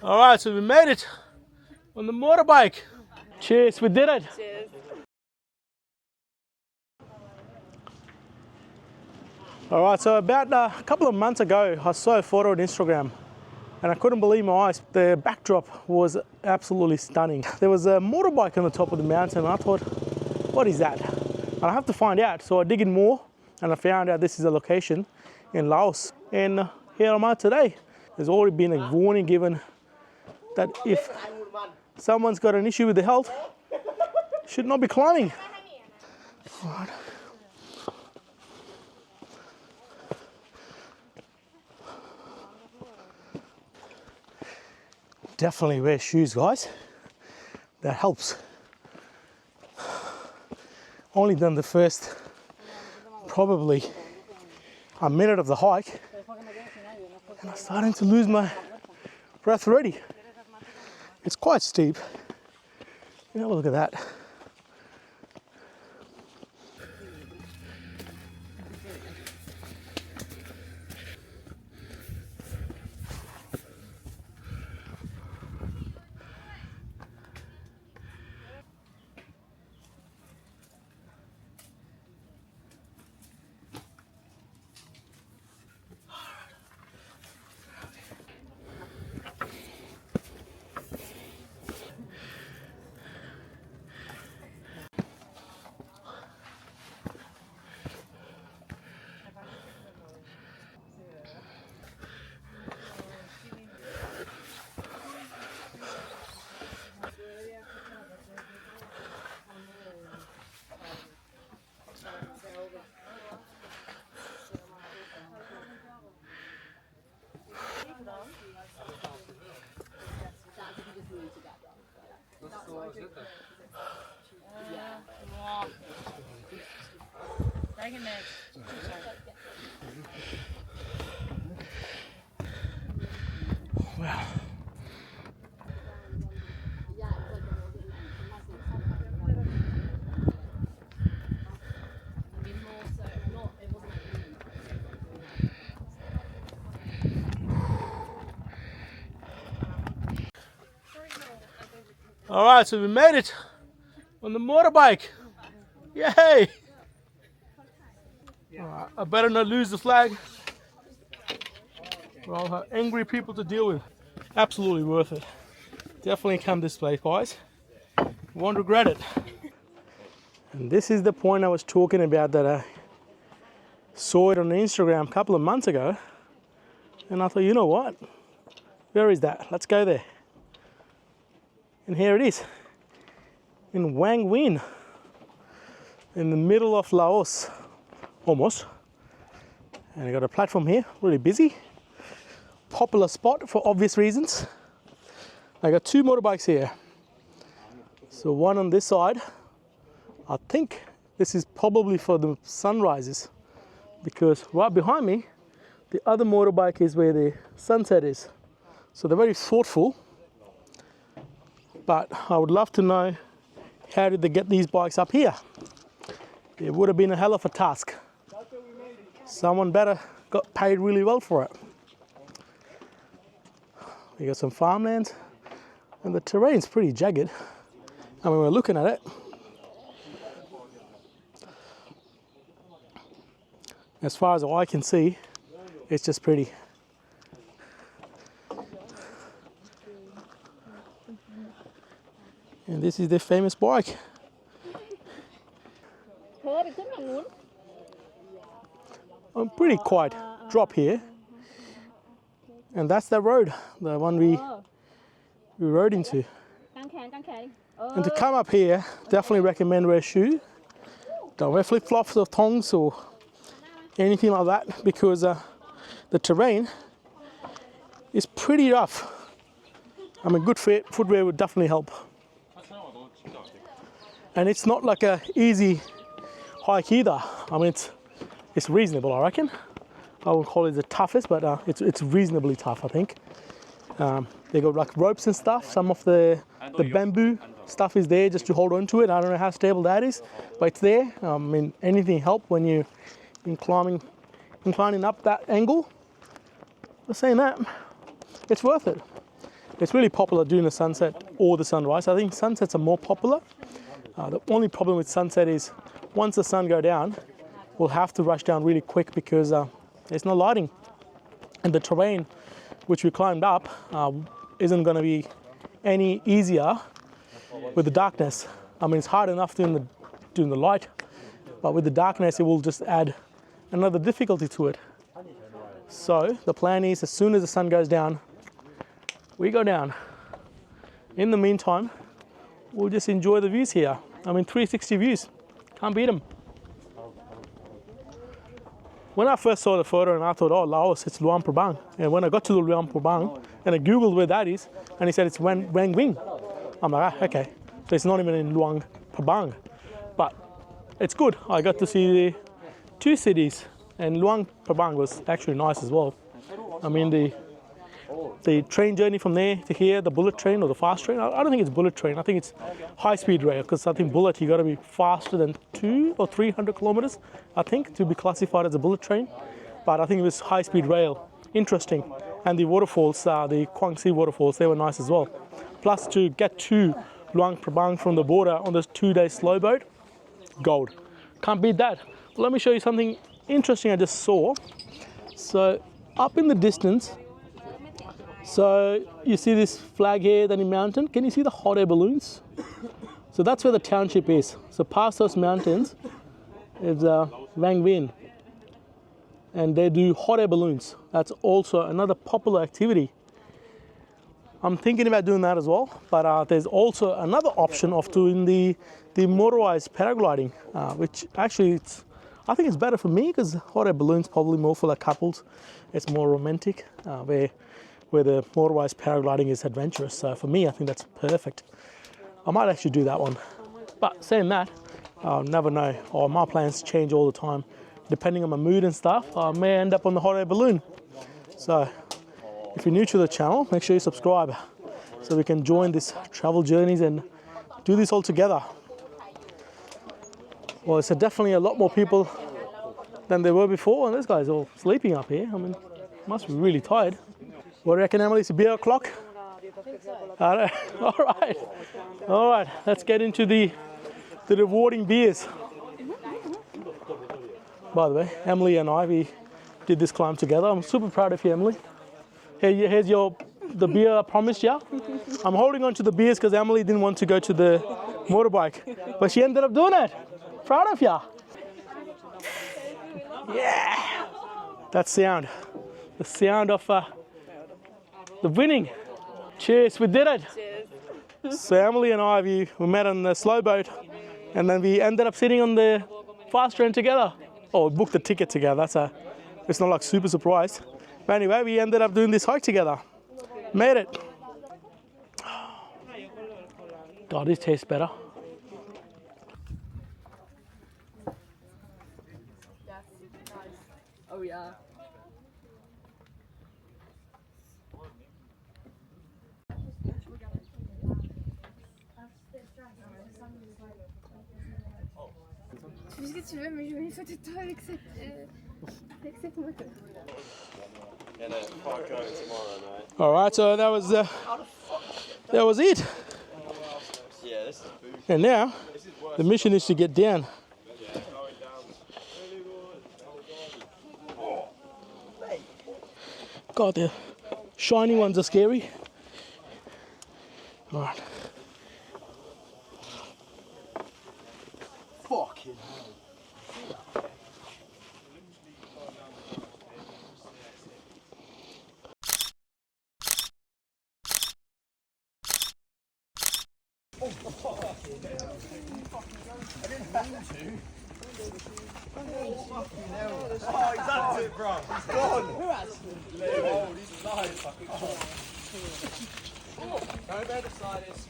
All right, so we made it on the motorbike. Cheers, we did it. Cheers. All right, so about a couple of months ago, I saw a photo on Instagram and I couldn't believe my eyes. The backdrop was absolutely stunning. There was a motorbike on the top of the mountain and I thought, what is that? And I have to find out. So I dig in more and I found out this is a location in Laos. And here am I today. There's already been a warning given that if someone's got an issue with the health, should not be climbing. All right. Definitely wear shoes, guys. That helps. Only done the first probably a minute of the hike and I'm starting to lose my breath already. It's quite steep. You know, look at that. Wow. All right, so we made it on the motorbike. Yay! All right, I better not lose the flag. We'll all have angry people to deal with. Absolutely worth it. Definitely come this place, guys. You won't regret it. And this is the point I was talking about that I saw it on Instagram a couple of months ago. And I thought, you know what? Where is that? Let's go there. And here it is. In Vang, in the middle of Laos, almost. And I got a platform here, really busy. Popular spot for obvious reasons. I got two motorbikes here. So one on this side. I think this is probably for the sunrises because right behind me, the other motorbike is where the sunset is. So they're very thoughtful, but I would love to know how did they get these bikes up here? It would have been a hell of a task. Someone better got paid really well for it. We got some farmlands and the terrain's pretty jagged. I mean, we're looking at it. As far as the eye can see, it's just pretty. And this is their famous bike. I'm pretty quiet drop here. And that's the road, the one we rode into. And to come up here, definitely recommend wear shoes. Don't wear flip-flops or thongs or anything like that because the terrain is pretty rough. I mean, good footwear would definitely help. And it's not like a easy hike either. I mean, it's reasonable, I reckon. I wouldn't call it the toughest, but it's reasonably tough, I think. They got like ropes and stuff. Some of the bamboo stuff is there just to hold on to it. I don't know how stable that is, but it's there. I mean, anything help when you're inclining up that angle. Just saying that, it's worth it. It's really popular during the sunset or the sunrise. I think sunsets are more popular. The only problem with sunset is once the sun goes down, we'll have to rush down really quick because there's no lighting. And the terrain which we climbed up isn't going to be any easier with the darkness. I mean, it's hard enough doing the light, but with the darkness, it will just add another difficulty to it. So the plan is, as soon as the sun goes down, we go down. In the meantime, we'll just enjoy the views here. I mean, 360 views, can't beat them. When I first saw the photo and I thought, oh, Laos, it's Luang Prabang. And when I got to the Luang Prabang and I Googled where that is, and he said it's Vang Vieng. I'm like, okay, so it's not even in Luang Prabang. But it's good. I got to see the two cities, and Luang Prabang was actually nice as well. I mean, the train journey from there to here, the bullet train or the fast train, I don't think it's bullet train, I think it's high-speed rail, because I think bullet, you got to be faster than 200 or 300 kilometers, I think, to be classified as a bullet train. But I think it was high-speed rail. Interesting. And the waterfalls, the Guangxi waterfalls, they were nice as well. Plus, to get to Luang Prabang from the border on this 2-day slow boat, gold. Can't beat that. Well, let me show you something interesting I just saw. So up in the distance, so you see this flag here, then in mountain. Can you see the hot air balloons? So that's where the township is. So past those mountains is Vang Vieng, and they do hot air balloons. That's also another popular activity. I'm thinking about doing that as well, but there's also another option of doing the motorized paragliding, which actually I think it's better for me because hot air balloons probably more for like couples. It's more romantic, where the motorized paragliding is adventurous. So for me, I think that's perfect. I might actually do that one. But saying that, I'll never know. Or my plans change all the time. Depending on my mood and stuff, I may end up on the hot air balloon. So if you're new to the channel, make sure you subscribe so we can join these travel journeys and do this all together. Well, it's definitely a lot more people than there were before, and this guy's all sleeping up here. I mean, must be really tired. What do you reckon, Emily? It's a beer o'clock? All right, let's get into the rewarding beers. By the way, Emily and I, we did this climb together. I'm super proud of you, Emily. Here's the beer I promised you. I'm holding on to the beers because Emily didn't want to go to the motorbike, but she ended up doing it. Proud of you. Yeah, that sound. The sound of the winning. Cheers, we did it. Cheers. So Emily and I, we met on the slow boat, and then we ended up sitting on the fast train together. Oh, we booked the ticket together. It's not like super surprise. But anyway, we ended up doing this hike together. Made it. God, this tastes better. Oh yeah. Tu fais ce que tu veux, mais je veux une photo de toi avec cette moto. All right, so that was it. Yeah, this is booty. And now the mission is to get down. God, the shiny ones are scary. All right. Fucking hell. Oh, he's done it, bro. He's gone. Who has? Oh, he's nice. Fucking gone. Go better side is.